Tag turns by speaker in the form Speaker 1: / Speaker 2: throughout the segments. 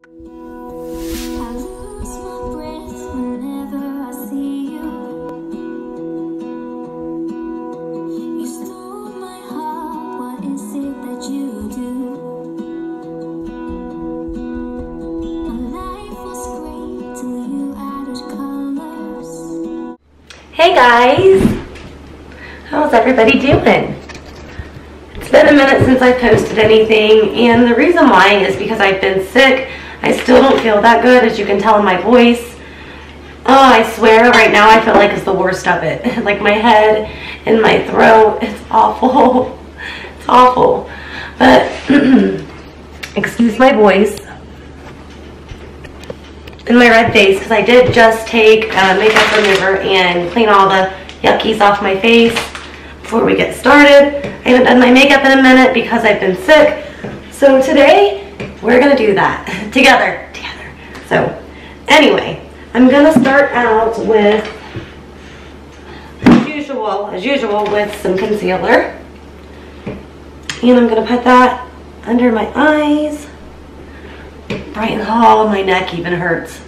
Speaker 1: Hey guys, how's everybody doing? It's been a minute since I posted anything, and the reason why is because I've been sick. I still don't feel that good, as you can tell in my voice. Oh, I swear right now I feel like it's the worst of it. Like my head and my throat, it's awful. It's awful. But, excuse my voice and my red face, because I did just take makeup remover and clean all the yuckies off my face before we get started. I haven't done my makeup in a minute because I've been sick. So today, we're gonna do that together. So anyway, I'm gonna start out with, as usual, with some concealer. And I'm gonna put that under my eyes. Right in the hall, my neck even hurts.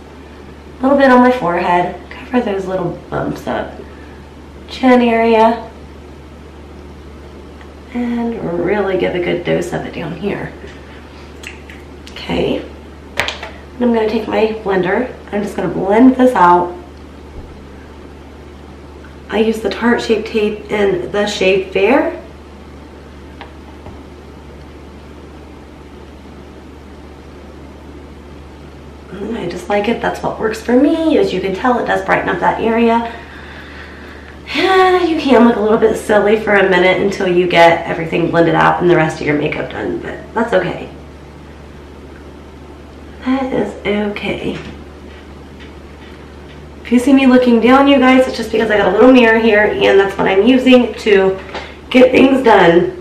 Speaker 1: A little bit on my forehead. Cover those little bumps up. Chin area. And really give a good dose of it down here. Okay. And I'm going to take my blender. I'm just going to blend this out. I use the Tarte Shape Tape in the shade Fair. I just like it. That's what works for me. As you can tell, it does brighten up that area. And you can look a little bit silly for a minute until you get everything blended out and the rest of your makeup done, but that's okay. That is okay. If you see me looking down, you guys, it's just because I got a little mirror here, and that's what I'm using to get things done.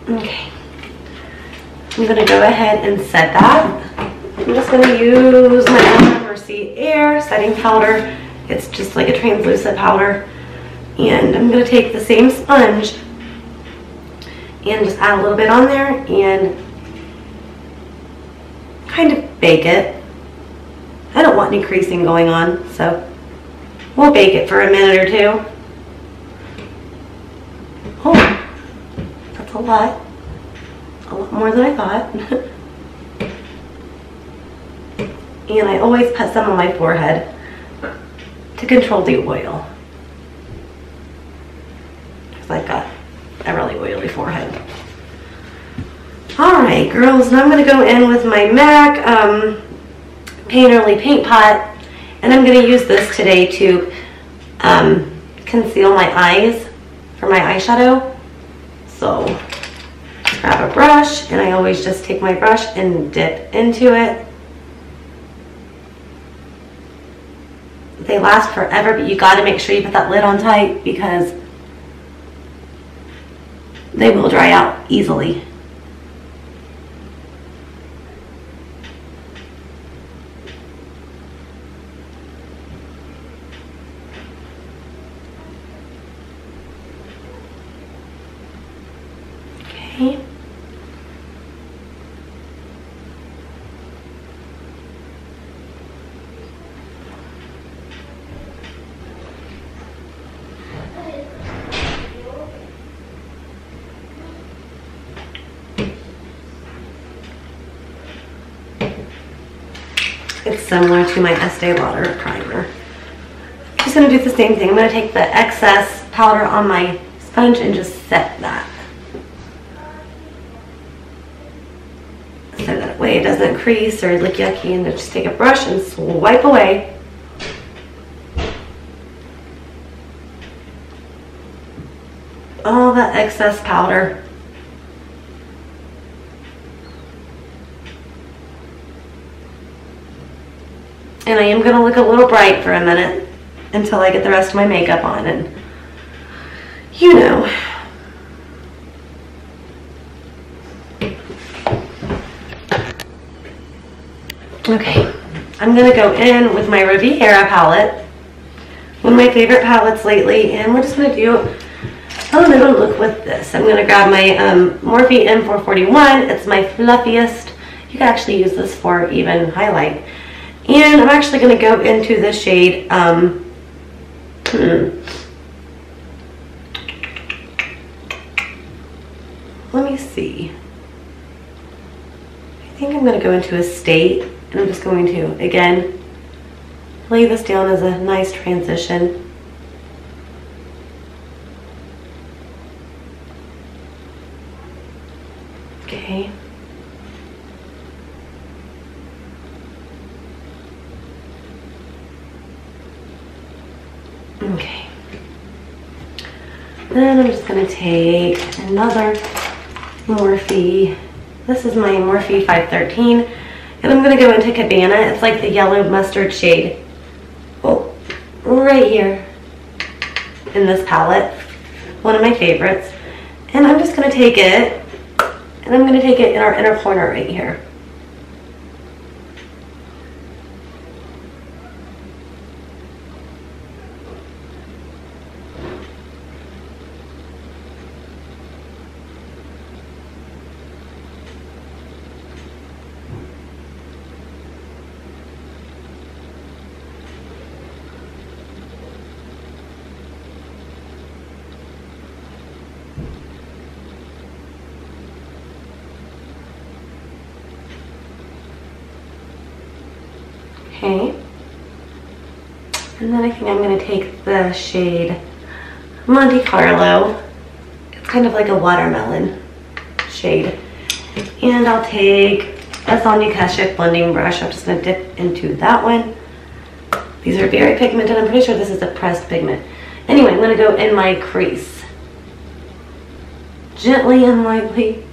Speaker 1: Okay, I'm going to go ahead and set that. I'm just going to use my Mercy Air setting powder. It's just like a translucent powder. And I'm going to take the same sponge and just add a little bit on there and kind of bake it. I don't want any creasing going on, so we'll bake it for a minute or two. Oh. A lot more than I thought. And I always put some on my forehead to control the oil, because I've got a really oily forehead. Alright girls, now I'm going to go in with my MAC Painterly Paint Pot, and I'm going to use this today to conceal my eyes for my eyeshadow. So grab a brush, and I always just take my brush and dip into it. They last forever, but you got to make sure you put that lid on tight because they will dry out easily. Okay. It's similar to my Estee Lauder primer. I'm just going to do the same thing. I'm going to take the excess powder on my sponge and just set that. So that way it doesn't crease or look yucky, and just take a brush and swipe away. All that excess powder. And I am going to look a little bright for a minute until I get the rest of my makeup on, and you know. Okay, I'm going to go in with my Riviera palette. one of my favorite palettes lately, and we're just going to do a little look with this. I'm going to grab my Morphe M441. It's my fluffiest. You can actually use this for even highlight. And I'm actually going to go into the shade, let me see. I think I'm going to go into Estate, and I'm just going to, again, lay this down as a nice transition. Okay. Okay. Then I'm just going to take another Morphe. This is my Morphe 513, and I'm going to go into Cabana. It's like the yellow mustard shade. Oh, right here in this palette. One of my favorites. And I'm just going to take it, and I'm going to take it in our inner corner right here. Okay, and then I think I'm going to take the shade Monte Carlo. It's kind of like a watermelon shade. And I'll take a Sonia Kashuk blending brush. I'm just going to dip into that one. These are very pigmented. I'm pretty sure this is a pressed pigment. Anyway, I'm going to go in my crease. Gently and lightly.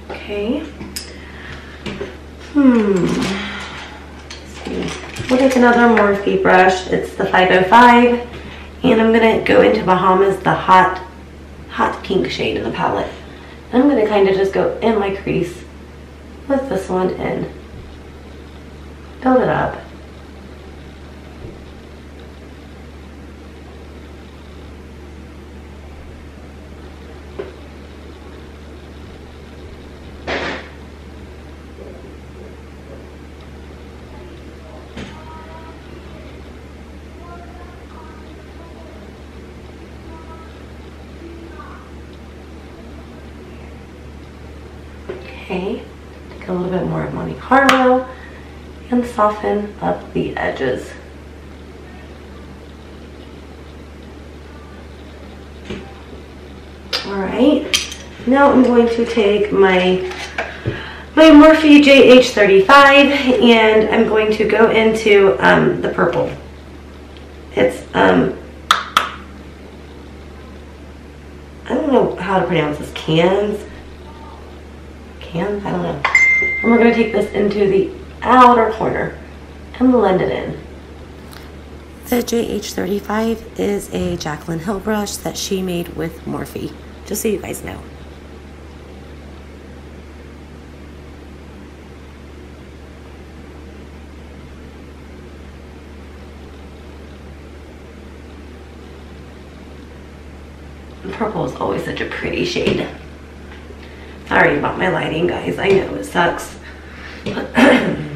Speaker 1: Okay. Let's see. We'll take another Morphe brush. It's the 505, and I'm gonna go into Bahamas, the hot pink shade in the palette. And I'm gonna kind of just go in my crease with this one and build it up. Okay, take a little bit more of Monte Carlo and soften up the edges. Alright, now I'm going to take my Morphe JH35 and I'm going to go into the purple. It's, I don't know how to pronounce this, cans? I don't know. And we're going to take this into the outer corner and blend it in. The JH35 is a Jaclyn Hill brush that she made with Morphe, just so you guys know. Purple is always such a pretty shade. Sorry about my lighting, guys. I know it sucks. The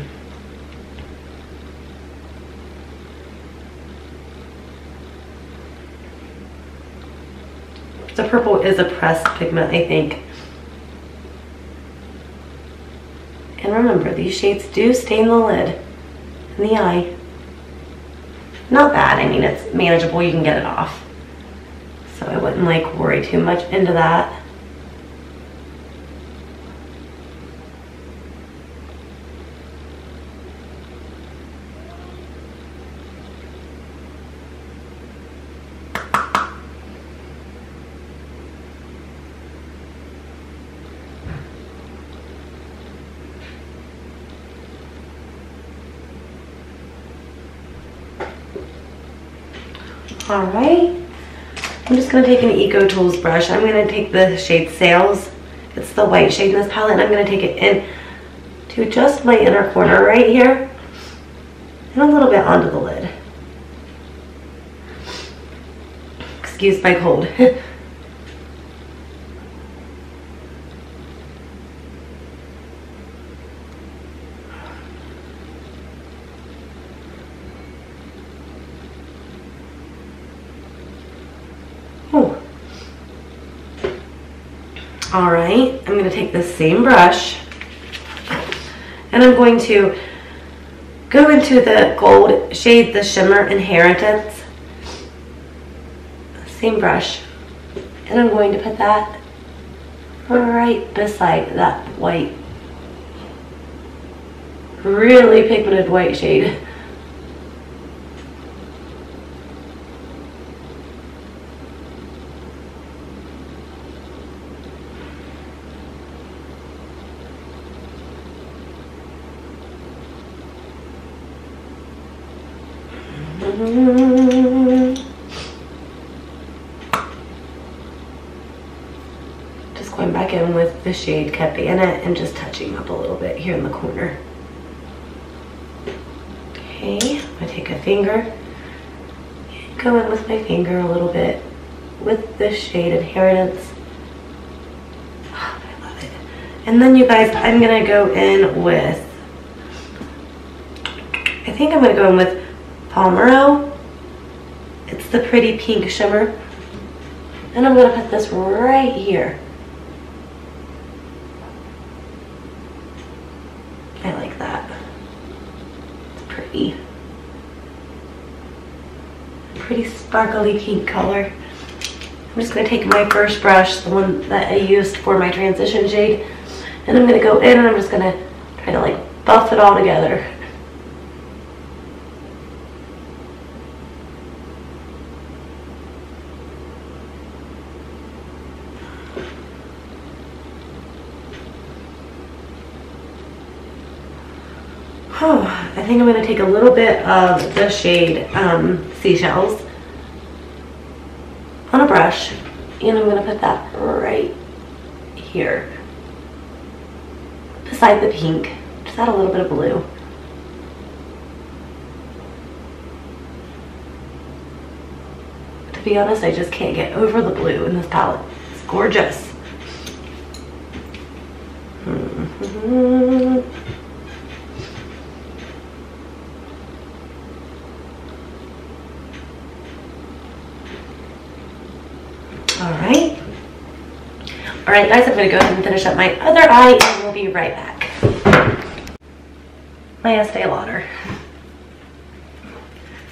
Speaker 1: purple is a pressed pigment, I think. And remember, these shades do stain the lid and the eye. Not bad. I mean, it's manageable. You can get it off. So I wouldn't like worry too much into that. All right. I'm just going to take an Eco Tools brush. I'm going to take the shade Sails. It's the white shade in this palette, and I'm going to take it in to just my inner corner right here and a little bit onto the lid. Excuse my cold. Oh. All right, I'm going to take this same brush and I'm going to go into the gold shade, the Shimmer Inheritance. Same brush. And I'm going to put that right beside that white, really pigmented white shade. Just going back in with the shade Cabana and just touching up a little bit here in the corner. Okay, I'm going to take a finger and go in with my finger a little bit with this shade Inheritance. Oh, I love it. And then you guys, I'm going to go in with, I think I'm going to go in with Palmero. It's the pretty pink shimmer. And I'm going to put this right here. I like that. It's pretty. Pretty sparkly pink color. I'm just going to take my first brush, the one that I used for my transition shade, and I'm going to go in and I'm just going to try to like buff it all together. Oh, I think I'm going to take a little bit of the shade Seashells on a brush, and I'm going to put that right here beside the pink. Just add a little bit of blue. To be honest, I just can't get over the blue in this palette. It's gorgeous. Alright guys, I'm going to go ahead and finish up my other eye and we'll be right back. My Estee Lauder.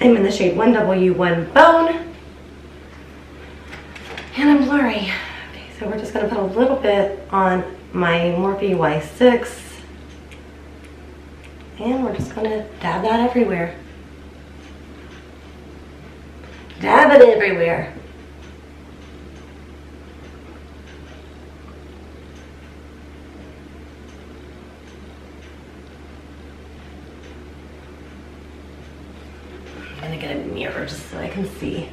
Speaker 1: I'm in the shade 1W1 Bone. And I'm blurry. Okay, so we're just going to put a little bit on my Morphe Y6. And we're just going to dab that everywhere. Dab it everywhere. I'm gonna get a mirror just so I can see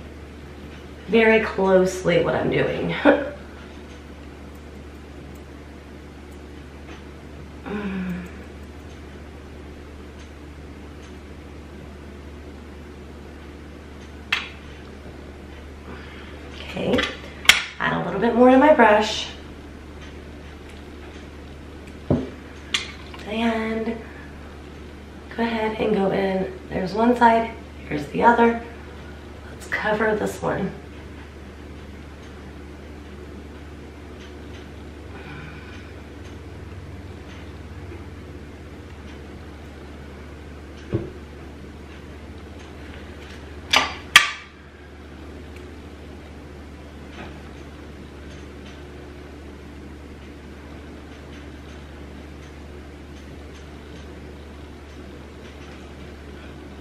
Speaker 1: very closely what I'm doing. Okay, add a little bit more to my brush. And go ahead and go in. There's one side. Here's the other. Let's cover this one.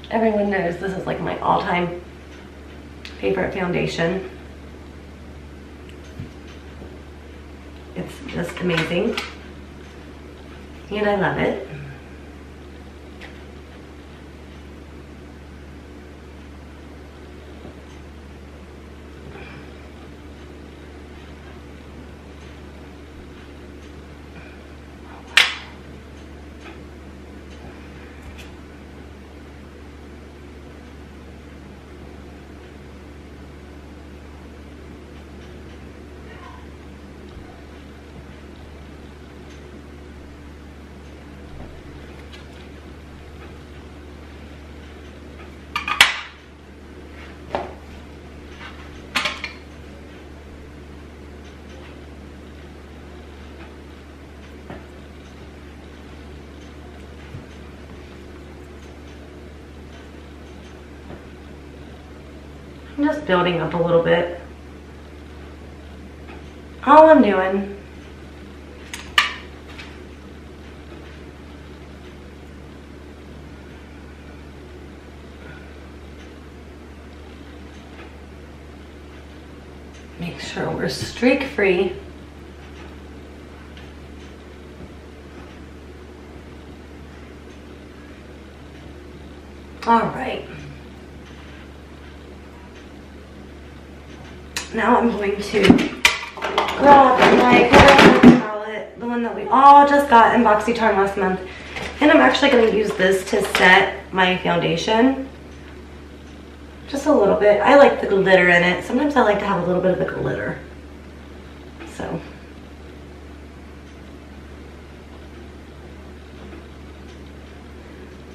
Speaker 1: Everyone knows this is like my all-time favorite foundation. It's just amazing. And I love it. I'm just building up a little bit. All I'm doing. Make sure we're streak free. All right. Now I'm going to grab my palette, the one that we all just got in BoxyCharm last month, and I'm actually going to use this to set my foundation. Just a little bit. I like the glitter in it. Sometimes I like to have a little bit of the glitter. So.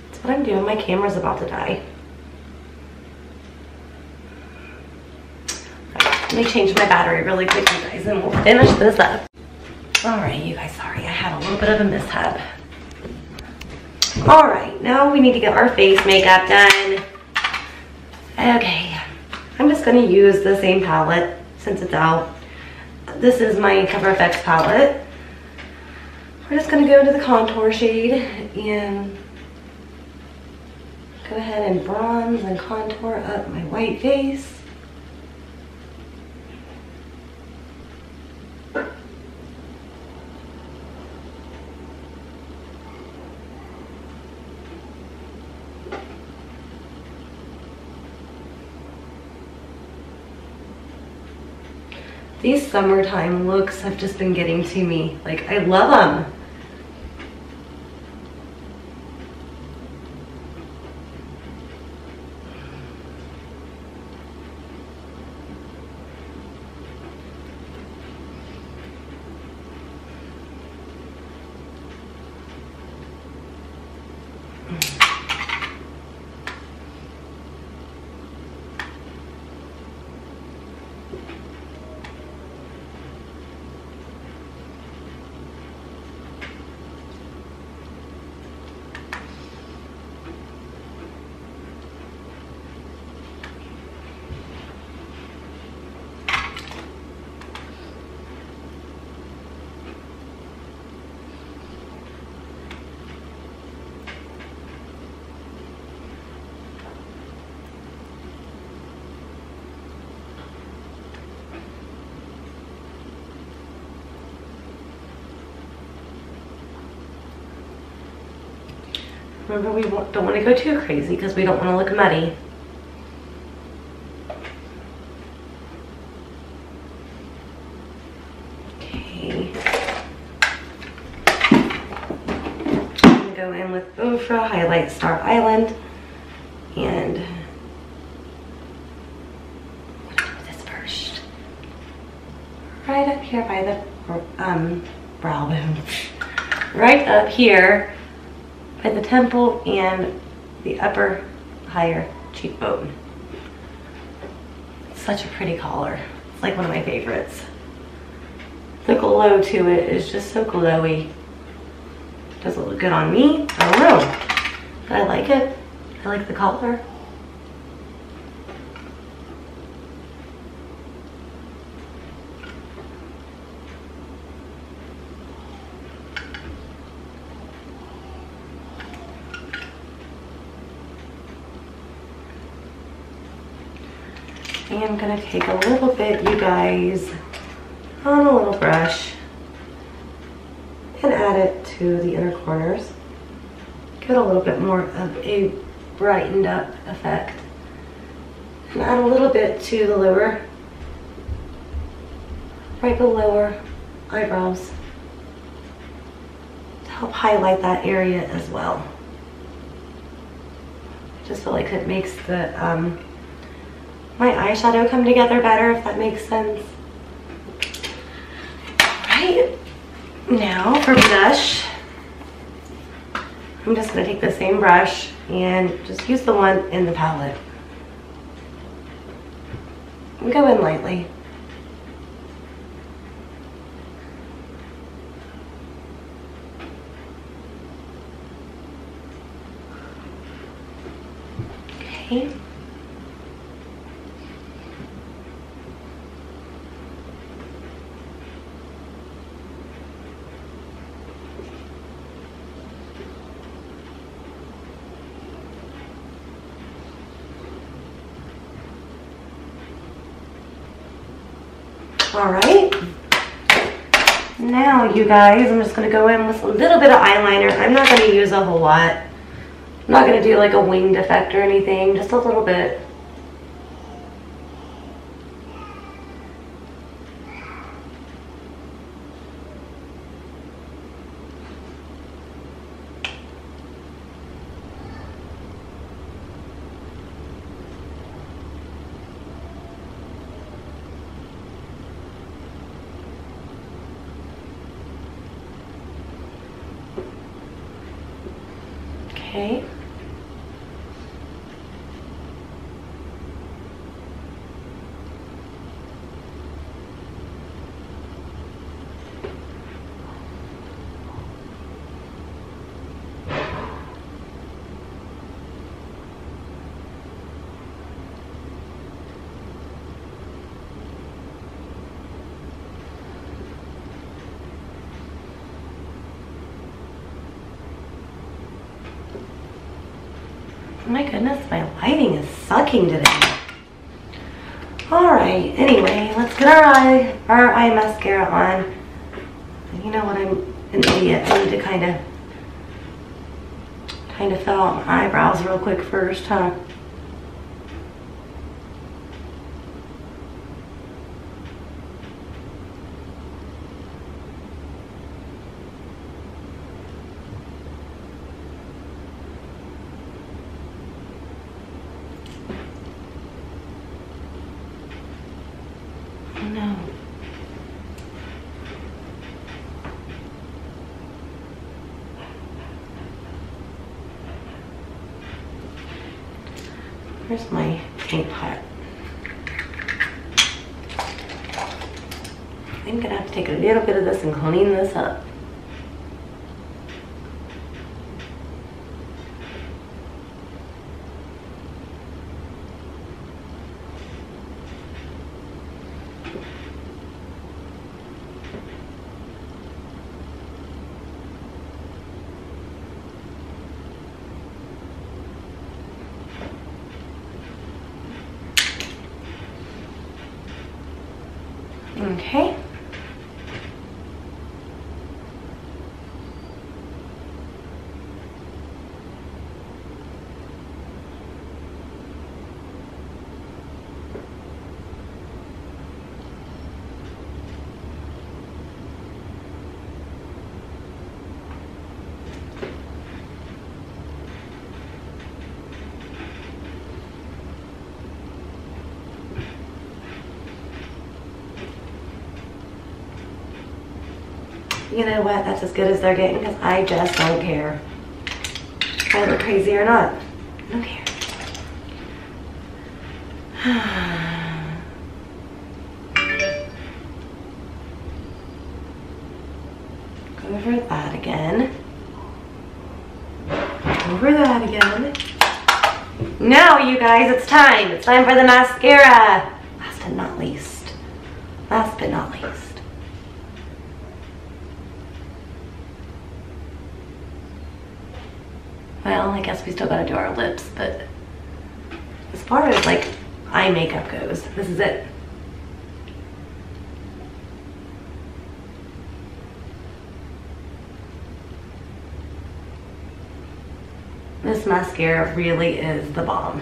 Speaker 1: That's what I'm doing. My camera's about to die. Let me change my battery really quick, you guys, and we'll finish this up. All right, you guys, sorry, I had a little bit of a mishap. All right, now we need to get our face makeup done. Okay, I'm just gonna use the same palette since it's out. This is my Cover FX palette. We're just gonna go into the contour shade and go ahead and bronze and contour up my white face. These summertime looks have just been getting to me. Like, I love them. Remember, we don't want to go too crazy because we don't want to look muddy. Okay. I'm going to go in with Ofra Highlight Star Island and I'm going to do this first. Right up here by the brow bone. Right up here by the temple and the upper higher cheekbone. It's such a pretty color. It's like one of my favorites. The glow to it is just so glowy. Does it look good on me? I don't know. But I like it. I like the color. And I'm gonna take a little bit, you guys, on a little brush and add it to the inner corners. Get a little bit more of a brightened up effect. And add a little bit to the lower, right below our eyebrows to help highlight that area as well. I just feel like it makes the my eyeshadow come together better, if that makes sense. Right, now for blush, I'm just gonna take the same brush and just use the one in the palette. And go in lightly. Okay. All right. Now, you guys, I'm just going to go in with a little bit of eyeliner. I'm not going to use a whole lot. I'm not going to do like a winged effect or anything, just a little bit. Okay. My goodness, my lighting is sucking today. Alright, anyway, let's get our eye mascara on. You know what, I'm an idiot. I need to kind of fill out my eyebrows real quick first, huh? No. Where's my paint pot? I'm gonna have to take a little bit of this and clean this up. Okay. You know what? That's as good as they're getting because I just don't care. If I look crazy or not. I don't care. Go over that again. Over that again. Now, you guys, it's time. It's time for the mascara. Last but not least. Last but not least. Well, I guess we still gotta do our lips, but as far as like eye makeup goes, this is it. This mascara really is the bomb.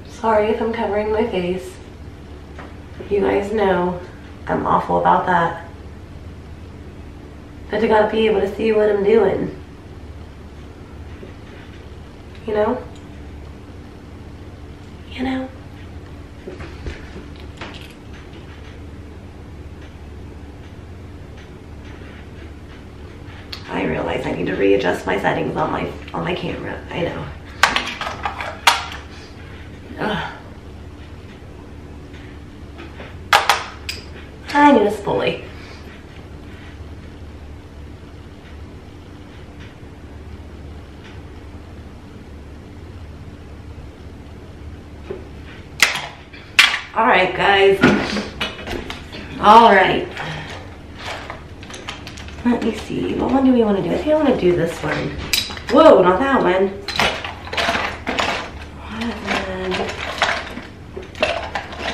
Speaker 1: Sorry if I'm covering my face. You guys know I'm awful about that. But I gotta be able to see what I'm doing. You know? You know? I realize I need to readjust my settings on my camera. I know. Ugh. I need a spoolie. Alright, guys. Alright. Let me see. What one do we want to do? I think I want to do this one. Whoa, not that one.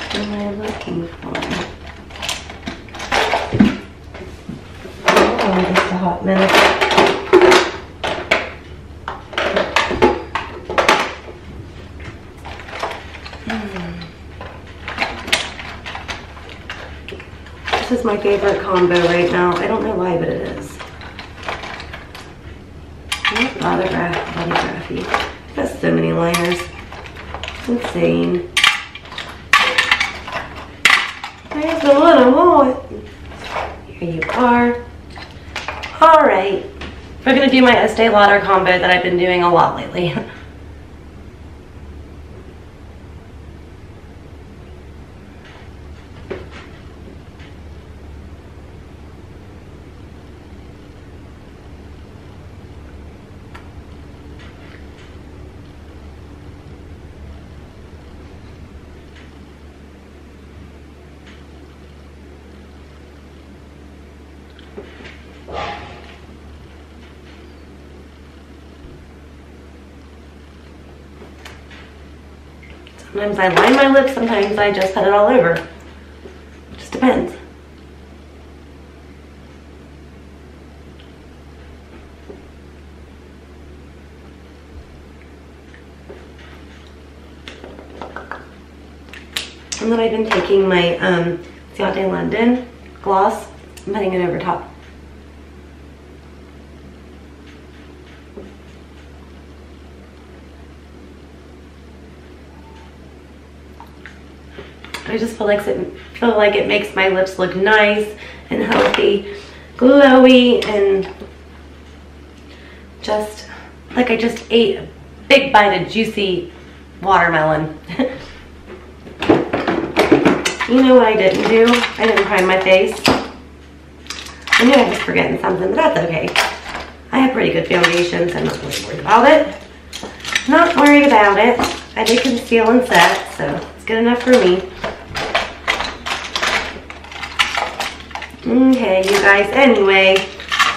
Speaker 1: What am I looking for? Oh, just a hot minute. This is my favorite combo right now. I don't know why, but it is. Bodygraphy. Got so many liners. It's insane. There's the one I want. Here you are. Alright. We're going to do my Estee Lauder combo that I've been doing a lot lately. Sometimes I line my lips, sometimes I just put it all over. It just depends. And then I've been taking my Ciate London gloss and putting it over top. I just feel like it makes my lips look nice and healthy, glowy, and just like I just ate a big bite of juicy watermelon. You know what I didn't do? I didn't prime my face. I knew I was forgetting something, but that's okay. I have pretty good foundation, so I'm not really worried about it. Not worried about it. I did conceal and set, so it's good enough for me. Okay, you guys, anyway,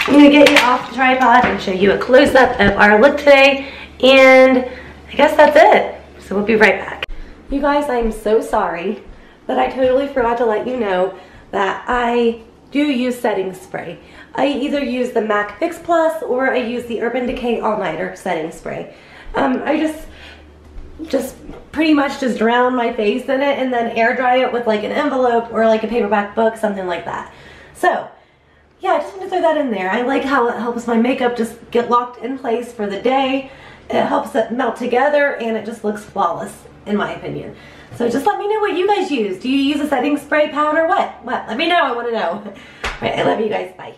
Speaker 1: I'm going to get you off the tripod and show you a close-up of our look today, and I guess that's it. So we'll be right back. You guys, I'm so sorry, but I totally forgot to let you know that I do use setting spray. I either use the MAC Fix Plus or I use the Urban Decay All Nighter setting spray. I just pretty much just drown my face in it and then air dry it with like an envelope or like a paperback book, something like that. So, yeah, I just want to throw that in there. I like how it helps my makeup just get locked in place for the day. It helps it melt together and it just looks flawless, in my opinion. So just let me know what you guys use. Do you use a setting spray powder? What? Let me know. I want to know. All right, I love you guys. Bye.